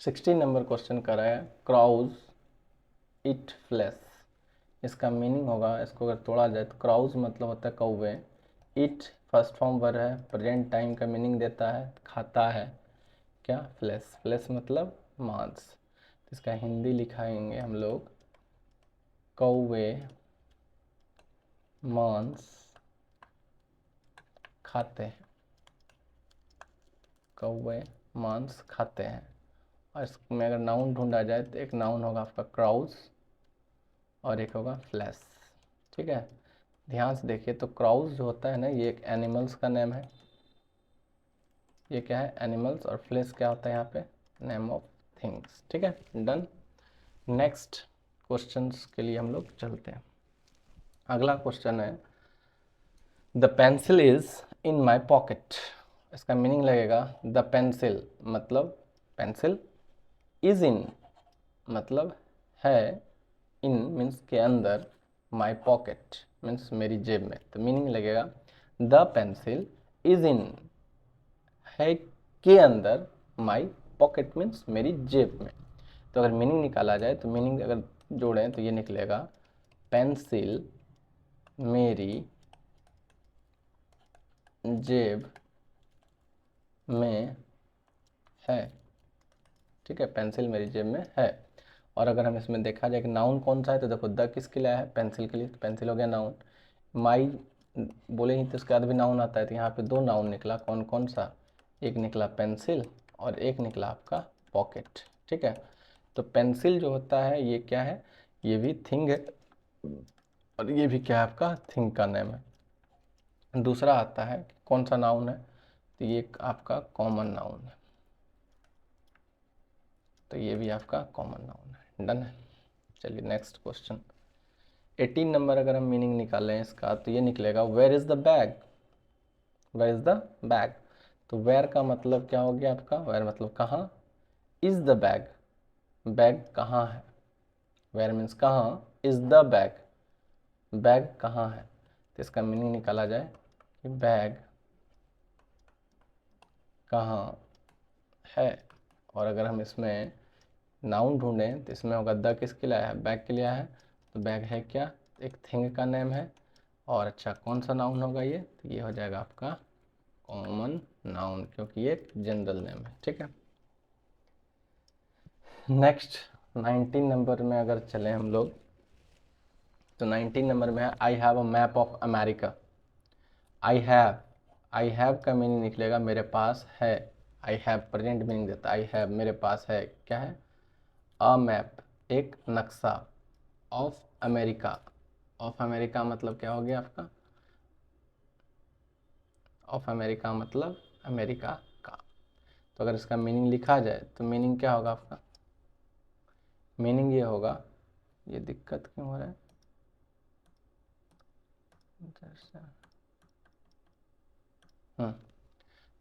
16 number question कर रहा है क्राउज इट फ्लैश। इसका मीनिंग होगा, इसको अगर तोड़ा जाए तो क्राउज मतलब होता है कौवे, इट फर्स्ट फॉर्म वर्ब है, प्रेजेंट टाइम का मीनिंग देता है, खाता है क्या, फ्लैश। फ्लैश मतलब मांस। तो इसका हिंदी लिखाएंगे हम लोग, कौवे मांस खाते हैं, कौवे मांस खाते हैं। और इसमें अगर नाउन ढूंढा जाए तो एक नाउन होगा आपका क्राउज और एक होगा फ्लैश। ठीक है, ध्यान से देखिए। तो क्राउज जो होता है ना, ये एक एनिमल्स का नेम है, ये क्या है, एनिमल्स। और फ्लैश क्या होता है यहाँ पे, नेम ऑफ थिंग्स। ठीक है, डन। नेक्स्ट क्वेश्चंस के लिए हम लोग चलते हैं। अगला क्वेश्चन है the pencil is in my pocket. इसका मीनिंग लगेगा द पेंसिल मतलब पेंसिल, इज इन मतलब है, इन मीन्स के अंदर, माई पॉकेट मीन्स मेरी जेब में। तो मीनिंग लगेगा द पेंसिल इज इन है के अंदर, माई पॉकेट मीन्स मेरी जेब में। तो अगर मीनिंग निकाला जाए तो मीनिंग अगर जोड़ें तो ये निकलेगा पेंसिल मेरी जेब में है। ठीक है, पेंसिल मेरी जेब में है। और अगर हम इसमें देखा जाए कि नाउन कौन सा है, तो देखो द किसके लिए है, पेंसिल के लिए। तो पेंसिल हो गया नाउन। माई बोले ही तो उसके बाद भी नाउन आता है। तो यहाँ पे दो नाउन निकला, कौन कौन सा, एक निकला पेंसिल और एक निकला आपका पॉकेट। ठीक है, तो पेंसिल जो होता है ये क्या है, ये भी थिंग है और ये भी क्या है, आपका थिंग का नेम है। दूसरा आता है कौन सा नाउन है, तो ये आपका कॉमन नाउन है। तो ये भी आपका कॉमन नाउन है। डन है। चलिए नेक्स्ट क्वेश्चन 18 नंबर। अगर हम मीनिंग निकालें इसका तो ये निकलेगा where is the bag. Where is the bag. तो वेयर का मतलब क्या हो गया आपका, वेयर मतलब कहाँ, इज द बैग, बैग कहाँ है, वेयर मीन्स कहाँ, इज द बैग, बैग कहाँ है। तो इसका मीनिंग निकाला जाए कि बैग कहाँ है। और अगर हम इसमें नाउन ढूंढें तो इसमें होगा द किसके लिए आया है, बैग के लिए आया है। तो बैग है क्या, एक थिंग का नेम है। और अच्छा कौन सा नाउन होगा ये, तो ये हो जाएगा आपका कॉमन नाउन, क्योंकि ये जनरल नेम है। ठीक है, नेक्स्ट 19 नंबर में अगर चलें हम लोग तो 19 नंबर में है I have a map of America. I have का मीनिंग निकलेगा मेरे पास है। आई हैव प्रेजेंट मीनिंग देता है, आई हैव मेरे पास है, क्या है, अ मैप एक नक्शा, ऑफ अमेरिका। ऑफ अमेरिका मतलब क्या हो गया आपका, ऑफ अमेरिका मतलब अमेरिका का। तो अगर इसका मीनिंग लिखा जाए तो मीनिंग क्या होगा आपका, मीनिंग ये होगा, ये दिक्कत क्यों हो रहा है,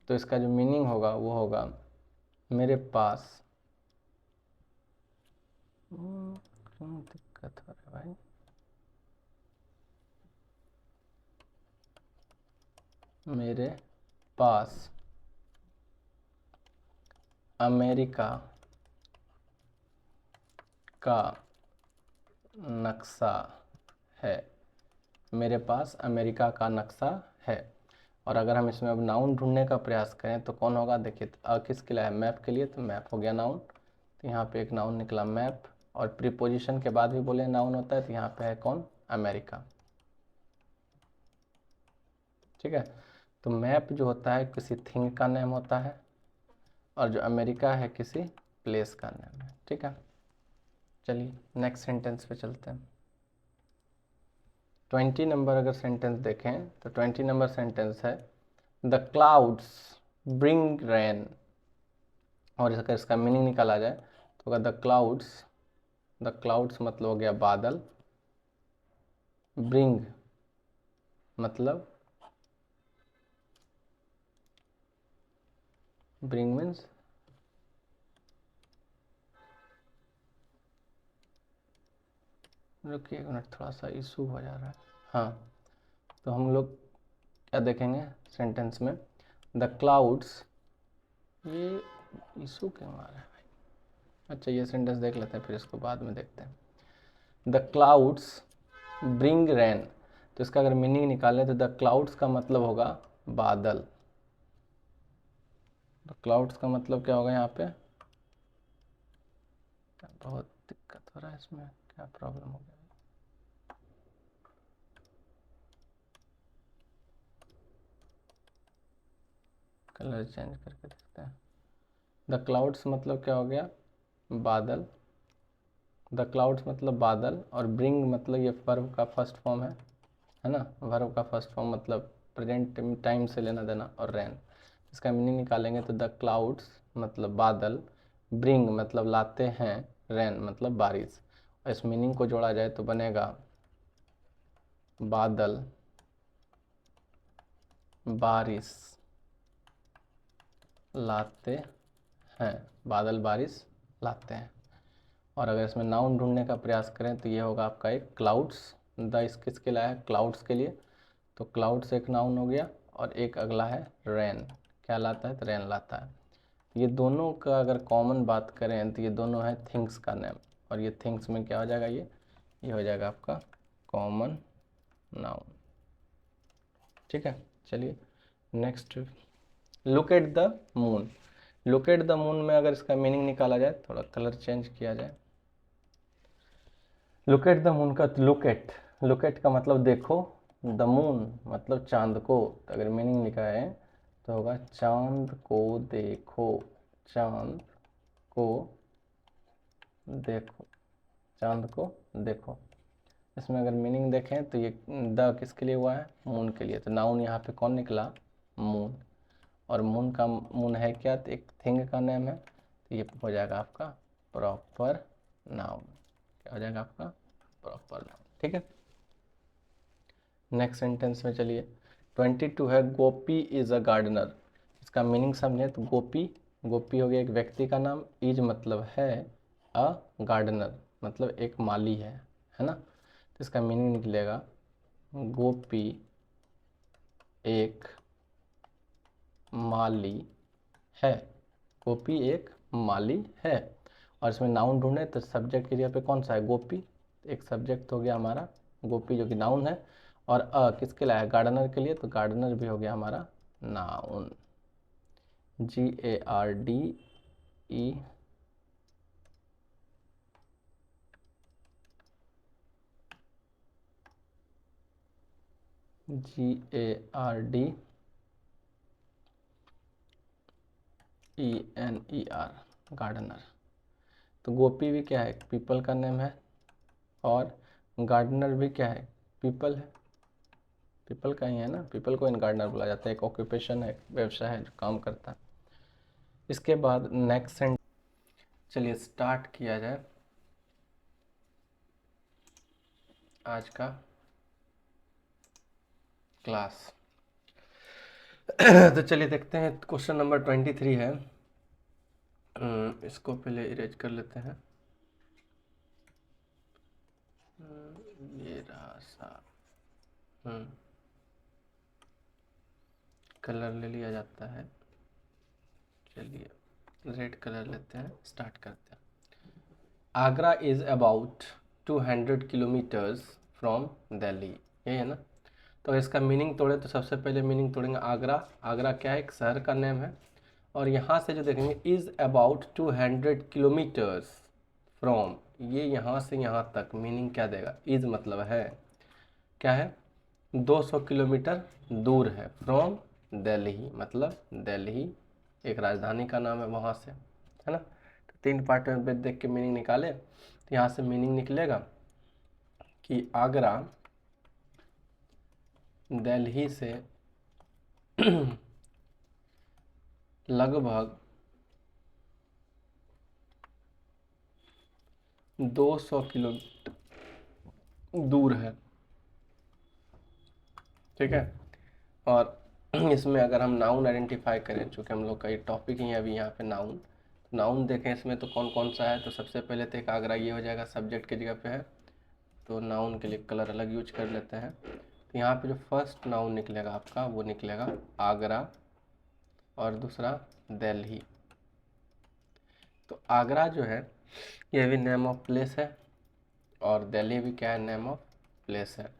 तो इसका जो मीनिंग होगा वो होगा मेरे पास, क्यों दिक्कत हो रहा है भाई, मेरे पास अमेरिका का नक्शा है, मेरे पास अमेरिका का नक्शा है। और अगर हम इसमें अब नाउन ढूंढने का प्रयास करें तो कौन होगा, देखिए किसके लिए है, मैप के लिए। तो मैप हो गया नाउन। तो यहाँ पे एक नाउन निकला मैप, और प्रीपोजिशन के बाद भी बोले नाउन होता है, तो यहाँ पे है कौन, अमेरिका। ठीक है, तो मैप जो होता है किसी थिंग का नेम होता है, और जो अमेरिका है किसी प्लेस का नेम है। ठीक है, चलिए नेक्स्ट सेंटेंस पे चलते हैं। 20 नंबर अगर सेंटेंस देखें तो 20 नंबर सेंटेंस है द क्लाउड्स ब्रिंग रेन। और अगर इसका मीनिंग निकाला जाए तो होगा द क्लाउड्स मतलब हो गया बादल, ब्रिंग मतलब, ब्रिंग मीन्स, रुकिए एक मिनट, थोड़ा सा इशू हो जा रहा है। हाँ, तो हम लोग क्या देखेंगे सेंटेंस में, द क्लाउड्स, ये इशू क्यों आ रहा है भाई, अच्छा ये सेंटेंस देख लेते हैं, फिर इसको बाद में देखते हैं। द क्लाउड्स ब्रिंग रेन, तो इसका अगर मीनिंग निकालें तो द क्लाउड्स का मतलब होगा बादल। द क्लाउड्स का मतलब क्या होगा यहाँ पे? बहुत दिक्कत हो रहा है इसमें, क्या प्रॉब्लम हो गया? कलर चेंज करके देखते हैं। द क्लाउड्स मतलब क्या हो गया? बादल। द क्लाउड्स मतलब बादल, और ब्रिंग मतलब ये वर्ब का फर्स्ट फॉर्म है ना? वर्ब का फर्स्ट फॉर्म मतलब प्रेजेंट टाइम से लेना देना, और रेन। इसका मीनिंग निकालेंगे तो द क्लाउड्स मतलब बादल, ब्रिंग मतलब लाते हैं, रेन मतलब बारिश। और इस मीनिंग को जोड़ा जाए तो बनेगा बादल बारिश लाते हैं, बादल बारिश लाते हैं। और अगर इसमें नाउन ढूंढने का प्रयास करें तो ये होगा आपका एक क्लाउड्स। द इस किसके लिए है? क्लाउड्स के लिए। तो क्लाउड्स एक नाउन हो गया, और एक अगला है रेन। क्या लाता है? तो रेन लाता है। ये दोनों का अगर कॉमन बात करें तो ये दोनों है थिंग्स का नेम, और ये थिंग्स में क्या हो जाएगा? ये हो जाएगा आपका कॉमन नाउन। ठीक है, चलिए next. Look at the moon. Look at the moon में अगर इसका मीनिंग निकाला जाए, थोड़ा कलर चेंज किया जाए। लुक एट द मून का लुक एट का मतलब देखो, द मून मतलब चांद को। तो अगर मीनिंग लिखा है तो होगा चांद को देखो, चांद को देखो, चांद को देखो। इसमें अगर मीनिंग देखें तो ये द किसके लिए हुआ है? मून के लिए। तो नाउन यहाँ पे कौन निकला? मून। और मून है क्या? तो एक थिंग का नेम है, तो ये हो जाएगा आपका प्रॉपर नाउन। क्या हो जाएगा आपका? Proper noun. ठीक है, नेक्स्ट सेंटेंस में चलिए। 22 है गोपी इज अ गार्डनर। इसका मीनिंग समझे तो गोपी हो गया एक व्यक्ति का नाम, इज मतलब है, अ गार्डनर मतलब एक माली है ना? तो इसका मीनिंग निकलेगा गोपी एक माली है। गोपी एक माली है। और इसमें नाउन ढूंढे तो सब्जेक्ट की जगह पे कौन सा है? गोपी। एक सब्जेक्ट हो गया हमारा गोपी जो कि नाउन है, और किसके लिए है? गार्डनर के लिए। तो गार्डनर भी हो गया हमारा नाउन। GARDE GARDENER, gardener. तो गोपी भी क्या है? पीपल का नेम है, और गार्डनर भी क्या है? पीपल है, पीपल का ही है ना? पीपल को इन गार्डनर बोला जाता है, एक ऑक्यूपेशन है, एक व्यवसाय है जो काम करता है। इसके बाद नेक्स्ट सेंटेंस, चलिए स्टार्ट किया जाए आज का क्लास। तो चलिए देखते हैं, क्वेश्चन नंबर 23 है। इसको पहले इरेज कर लेते हैं। ये रहा सा। कलर ले लिया जाता है, चलिए रेड कलर लेते हैं, स्टार्ट करते हैं। Agra is about 200 kilometres from Delhi, यही है ना? तो इसका मीनिंग तोड़े तो सबसे पहले मीनिंग तोड़ेंगे आगरा। आगरा क्या है? एक शहर का नेम है। और यहाँ से जो देखेंगे इज़ अबाउट 200 किलोमीटर्स फ्रॉम, ये यहाँ से यहाँ तक मीनिंग क्या देगा? इज़ मतलब है, क्या है? 200 किलोमीटर दूर है। फ्रॉम दिल्ली मतलब दिल्ली एक राजधानी का नाम है, वहाँ से, है ना? तो 3 पार्ट में देख के मीनिंग निकाले तो यहाँ से मीनिंग निकलेगा कि आगरा दिल्ली से लगभग 200 किलोमीटर दूर है। ठीक है, और इसमें अगर हम नाउन आइडेंटिफाई करें, चूँकि हम लोग का ये टॉपिक ही है अभी यहाँ पे नाउन, तो नाउन देखें इसमें तो कौन कौन सा है। तो सबसे पहले तो एक आगरा ये हो जाएगा, सब्जेक्ट की जगह पे है, तो नाउन के लिए कलर अलग यूज कर लेते हैं। तो यहाँ पे जो फर्स्ट नाउन निकलेगा आपका वो निकलेगा आगरा, और दूसरा दिल्ली। तो आगरा जो है ये भी नेम ऑफ प्लेस है और दिल्ली भी क्या है, नेम ऑफ प्लेस है।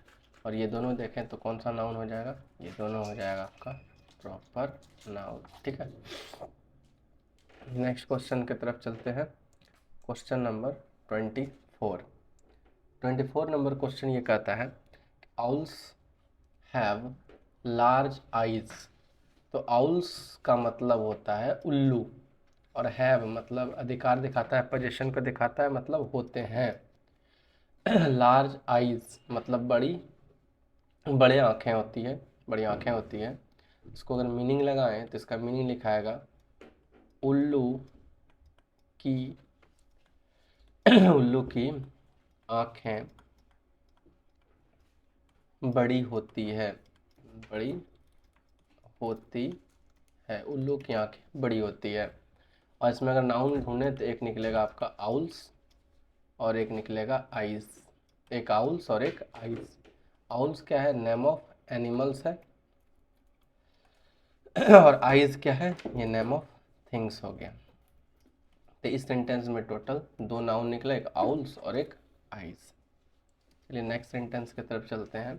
और ये दोनों देखें तो कौन सा नाउन हो जाएगा, ये दोनों हो जाएगा आपका प्रॉपर नाउन। ठीक है, नेक्स्ट क्वेश्चन की तरफ चलते हैं। Question number 24। 24 नंबर क्वेश्चन ये कहता है आउल्स हैव लार्ज आइज। तो आउल्स का मतलब होता है उल्लू, और हैव मतलब अधिकार दिखाता है, पोजीशन को दिखाता है, मतलब होते हैं। लार्ज आइज मतलब बड़े आँखें होती है, बड़ी आँखें होती है। इसको अगर मीनिंग लगाएं तो इसका मीनिंग लिखाएगा उल्लू की उल्लू की आँखें बड़ी होती है, बड़ी होती है, उल्लू की आँखें बड़ी होती है। और इसमें अगर नाउन ढूंढे तो एक निकलेगा आपका आउल्स और एक निकलेगा आइज। एक आउल्स और एक आइज। आउल्स क्या है, नेम ऑफ एनिमल्स है, और आइज क्या है, ये नेम ऑफ थिंग्स हो गया। तो इस सेंटेंस में टोटल दो नाउन निकला, एक आउल्स और एक आइज। चलिए नेक्स्ट सेंटेंस की तरफ चलते हैं।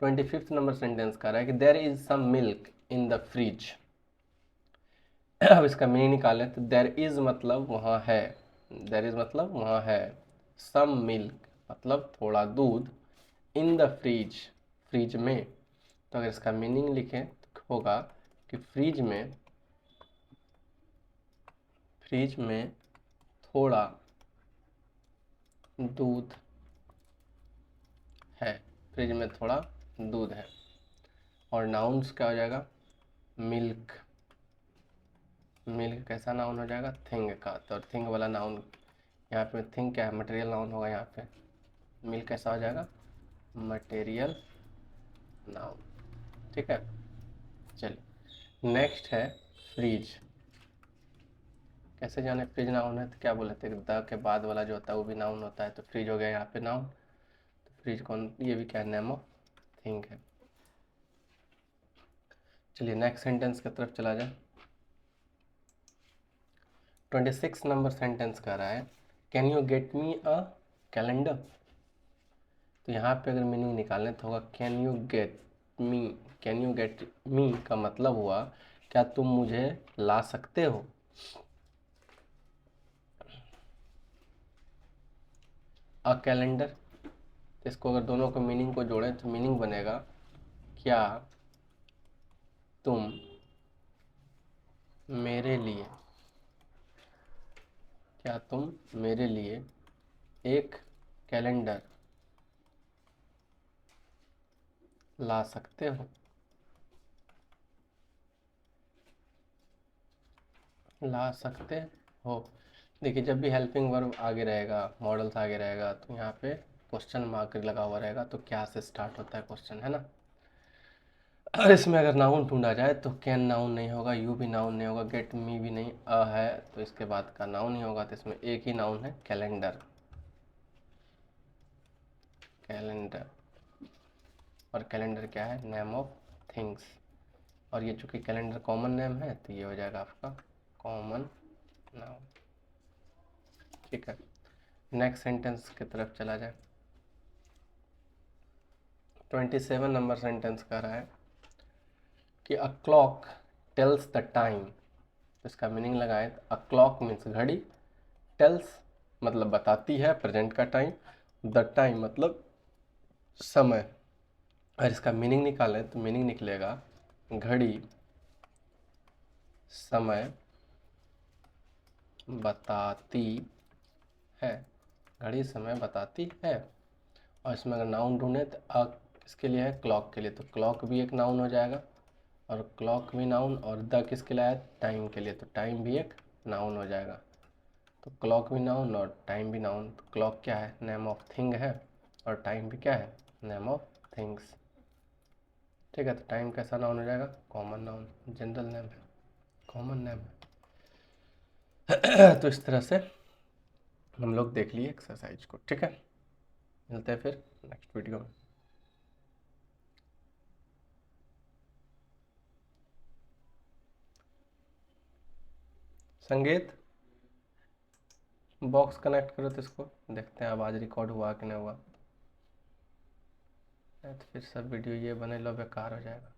25 नंबर सेंटेंस कह रहा है कि there is some milk in the fridge. अब इसका मीनिंग निकालें तो देयर इज मतलब वहाँ है, देयर इज मतलब वहाँ है, सम मिल्क मतलब थोड़ा दूध, इन द फ्रिज फ्रिज में। तो अगर इसका मीनिंग लिखें तो होगा कि फ्रिज में थोड़ा दूध है, फ्रिज में थोड़ा दूध है। और नाउन्स क्या हो जाएगा, मिल्क। मिल्क कैसा नाउन हो जाएगा, थिंग का। तो थिंग वाला नाउन यहाँ पे, थिंग क्या है, मटेरियल नाउन होगा यहाँ पे। मिल्क कैसा हो जाएगा, मटेरियल नाउन। ठीक है, चलिए नेक्स्ट है फ्रिज। कैसे जाने फ्रिज नाउन है, तो क्या बोले थे, द के बाद वाला जो होता है वो भी नाउन होता है, तो फ्रिज हो गया यहाँ पे नाउन। तो फ्रिज कौन, ये भी क्या है, नेम ऑफ थिंग है। चलिए नेक्स्ट सेंटेंस की तरफ चला जाए। 26 नंबर सेंटेंस कह रहा है can you get me a calendar. तो यहाँ पे अगर मीनिंग निकालने तो होगा can you get me. Can you get me का मतलब हुआ क्या तुम मुझे ला सकते हो। अ कैलेंडर, इसको अगर दोनों को मीनिंग को जोड़ें तो मीनिंग बनेगा क्या तुम मेरे लिए, क्या तुम मेरे लिए एक कैलेंडर ला सकते हो। ला सकते हो, देखिए जब भी हेल्पिंग वर्ब आगे रहेगा, मॉडल्स आगे रहेगा, तो यहाँ पे क्वेश्चन मार्क लगा हुआ रहेगा, तो क्या से स्टार्ट होता है क्वेश्चन, है ना। और इसमें अगर नाउन ढूंढा जाए तो कैन नाउन नहीं होगा, यू भी नाउन नहीं होगा, गेट मी भी नहीं, अ है तो इसके बाद का नाउन ही होगा। तो इसमें एक ही नाउन है, कैलेंडर। कैलेंडर, और कैलेंडर क्या है, नेम ऑफ थिंग्स। और ये चूंकि कैलेंडर कॉमन नेम है तो ये हो जाएगा आपका कॉमन नाउन। ठीक है, नेक्स्ट सेंटेंस की तरफ चला जाए। 27 नंबर सेंटेंस कह रहा है कि a clock tells the time. तो इसका मीनिंग लगाए तो अ क्लॉक मीन्स घड़ी, टेल्स मतलब बताती है प्रेजेंट का टाइम, द टाइम मतलब समय। और इसका मीनिंग निकालें तो मीनिंग निकलेगा घड़ी समय बताती है, घड़ी समय बताती है। और इसमें अगर नाउन ढूंढे तो अ किसके लिए है, क्लॉक के लिए, तो क्लॉक भी एक नाउन हो जाएगा, और क्लॉक भी नाउन, और द किसके लिए है, टाइम के लिए, तो टाइम भी एक नाउन हो जाएगा। तो क्लॉक भी नाउन और टाइम भी नाउन। तो क्लॉक क्या है, नेम ऑफ थिंग है, और टाइम भी क्या है, नेम ऑफ थिंग्स। ठीक है, तो टाइम कैसा नाउन हो जाएगा, कॉमन नाउन, जनरल नेम है, कॉमन नेम है। तो इस तरह से हम लोग देख लिए एक्सरसाइज को। ठीक है, मिलते हैं फिर नेक्स्ट वीडियो में। संगीत बॉक्स कनेक्ट करो तो इसको देखते हैं आवाज़ रिकॉर्ड हुआ कि नहीं हुआ, नहीं तो फिर सब वीडियो ये बने लो बेकार हो जाएगा।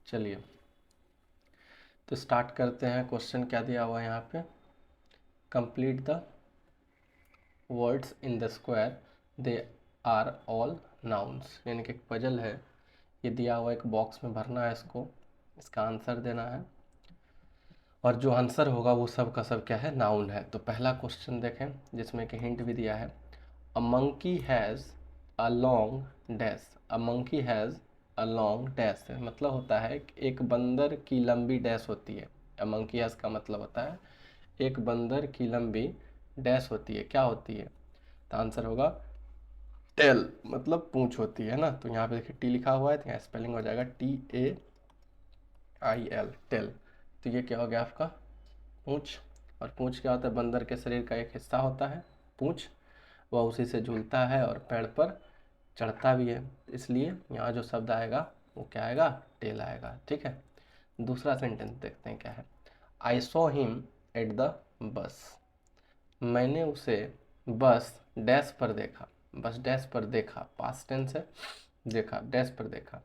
चलिए तो स्टार्ट करते हैं। क्वेश्चन क्या दिया हुआ है यहाँ पे, complete the words in the square they are all nouns, यानी कि एक पजल है, ये दिया हुआ एक बॉक्स में भरना है इसको, इसका आंसर देना है और जो आंसर होगा वो सब का सब क्या है, नाउन है। तो पहला क्वेश्चन देखें जिसमें कि हिंट भी दिया है, a monkey has a long dash, a monkey has a long dash मतलब होता है कि एक बंदर की लंबी डैश होती है। अ मंकी हैज़ का मतलब होता है एक बंदर की लंबी डैश होती है, क्या होती है, तो आंसर होगा टेल, मतलब पूंछ होती है ना। तो यहाँ पे देखिए टी लिखा हुआ है तो यहाँ स्पेलिंग हो जाएगा TAIL, टेल। तो ये क्या हो गया आपका पूंछ, और पूंछ क्या होता है, बंदर के शरीर का एक हिस्सा होता है पूंछ, वह उसी से झूलता है और पेड़ पर चढ़ता भी है, इसलिए यहाँ जो शब्द आएगा वो क्या आएगा, टेल आएगा। ठीक है, दूसरा सेंटेंस देखते हैं क्या है, I saw him at the bus, मैंने उसे बस डैश पर देखा, बस डैश पर देखा, पास्ट टेंस है, देखा डैश पर देखा।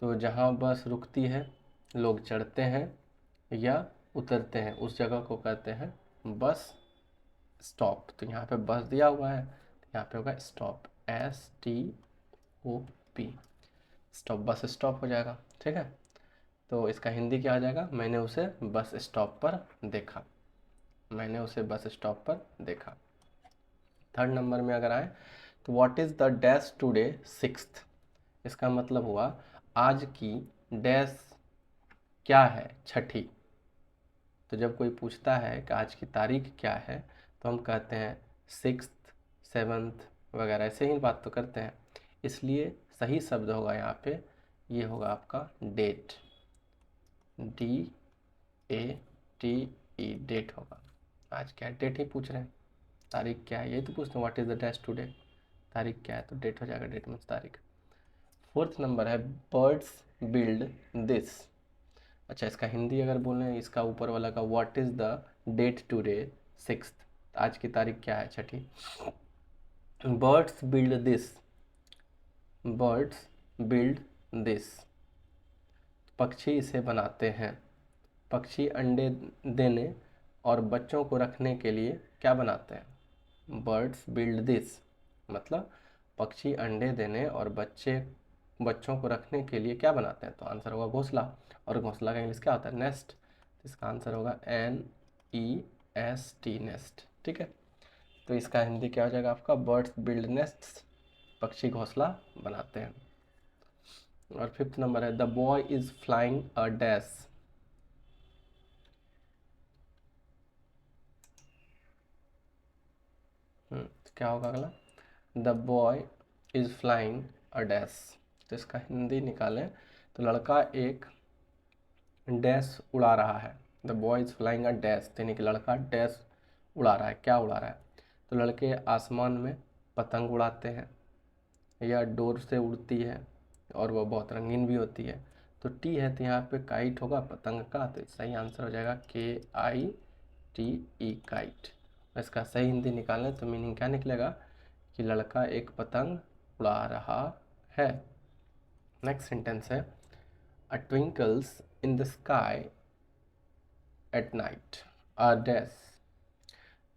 तो जहाँ बस रुकती है, लोग चढ़ते हैं या उतरते हैं, उस जगह को कहते हैं बस स्टॉप। तो यहाँ पे बस दिया हुआ है तो यहाँ पे होगा stop, STOP, stop, bus stop हो जाएगा। ठीक है, तो इसका हिंदी क्या आ जाएगा, मैंने उसे बस स्टॉप पर देखा, मैंने उसे बस स्टॉप पर देखा। थर्ड नंबर में अगर आए तो what is the dash today sixth, इसका मतलब हुआ आज की डैश क्या है, छठी। तो जब कोई पूछता है कि आज की तारीख क्या है तो हम कहते हैं सिक्स्थ, सेवन्थ वगैरह, ऐसे ही बात तो करते हैं, इसलिए सही शब्द होगा यहाँ पे, ये होगा आपका डेट, DATE, डेट होगा। आज क्या डेट ही पूछ रहे हैं, तारीख क्या है यही तो पूछते हैं, what is the dash today, तारीख क्या है, तो डेट हो जाएगा, डेट मीन्स तारीख। फोर्थ नंबर है बर्ड्स बिल्ड दिस, अच्छा इसका हिंदी अगर बोलें इसका ऊपर वाला का, what is the date today sixth, आज की तारीख क्या है, छठी। Birds build this, birds build this, पक्षी इसे बनाते हैं, पक्षी अंडे देने और बच्चों को रखने के लिए क्या बनाते हैं, बर्ड्स बिल्ड दिस मतलब पक्षी अंडे देने और बच्चों को रखने के लिए क्या बनाते हैं, तो आंसर होगा घोंसला, और घोंसला का इंग्लिश क्या होता है, नेस्ट, इसका आंसर होगा NEST, नेस्ट। ठीक है, तो इसका हिंदी क्या हो जाएगा आपका, बर्ड्स बिल्ड नेस्ट्स, पक्षी घोंसला बनाते हैं। और फिफ्थ नंबर है the boy is flying a dash, क्या होगा अगला, the boy is flying a dash, तो इसका हिंदी निकालें तो लड़का एक डैश उड़ा रहा है, the boy is flying a dash, यानी कि लड़का डैश उड़ा रहा है, क्या उड़ा रहा है, तो लड़के आसमान में पतंग उड़ाते हैं या डोर से उड़ती है और वह बहुत रंगीन भी होती है। तो टी है तो यहाँ पे काइट होगा पतंग का, तो सही आंसर हो जाएगा KITE, काइट। इसका सही हिंदी निकालें तो मीनिंग क्या निकलेगा कि लड़का एक पतंग उड़ा रहा है। नेक्स्ट सेंटेंस है a twinkles in the sky at night, a dash,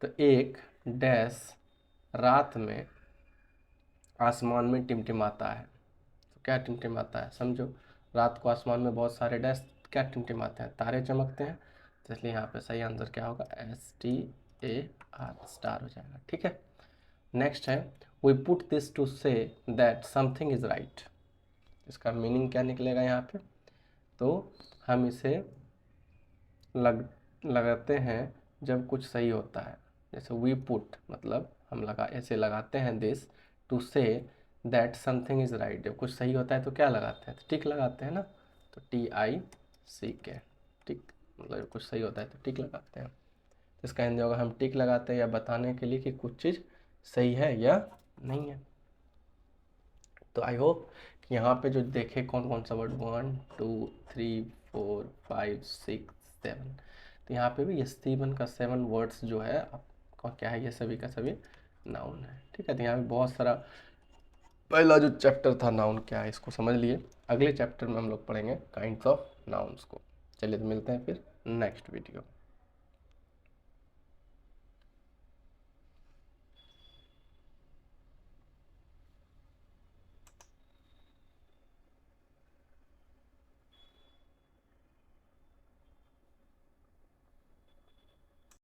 तो एक डैश रात में आसमान में टिमटिमाता है, तो क्या टिमटिमाता है समझो, रात को आसमान में बहुत सारे डैश क्या टिमटिमाते हैं, तारे चमकते हैं, तो इसलिए यहाँ पे सही आंसर क्या होगा, STAR, स्टार हो जाएगा। ठीक है, नेक्स्ट है we put this to say that something is right, इसका मीनिंग क्या निकलेगा यहाँ पे, तो हम इसे लगाते हैं जब कुछ सही होता है, जैसे वी पुट मतलब हम ऐसे लगाते हैं this to say that something is right, जब कुछ सही होता है तो क्या लगाते हैं, तो टिक लगाते हैं ना, तो TICK, टिक, मतलब जब कुछ सही होता है तो टिक लगाते हैं। तो इसका हिंदी होगा हम टिक लगाते हैं या बताने के लिए कि कुछ चीज़ सही है या नहीं है। तो आई होप कि यहाँ पे जो देखे कौन कौन सा वर्ड, 1 2 3 4 5 6 7, तो यहाँ पे भी ये 7 का 7 वर्ड्स जो है आपका क्या है, ये सभी का सभी नाउन है। ठीक है, तो यहाँ पे बहुत सारा, पहला जो चैप्टर था नाउन क्या है इसको समझ लिए। अगले चैप्टर में हम लोग पढ़ेंगे काइंड्स ऑफ नाउन्स को। चलिए तो मिलते हैं फिर नेक्स्ट वीडियो।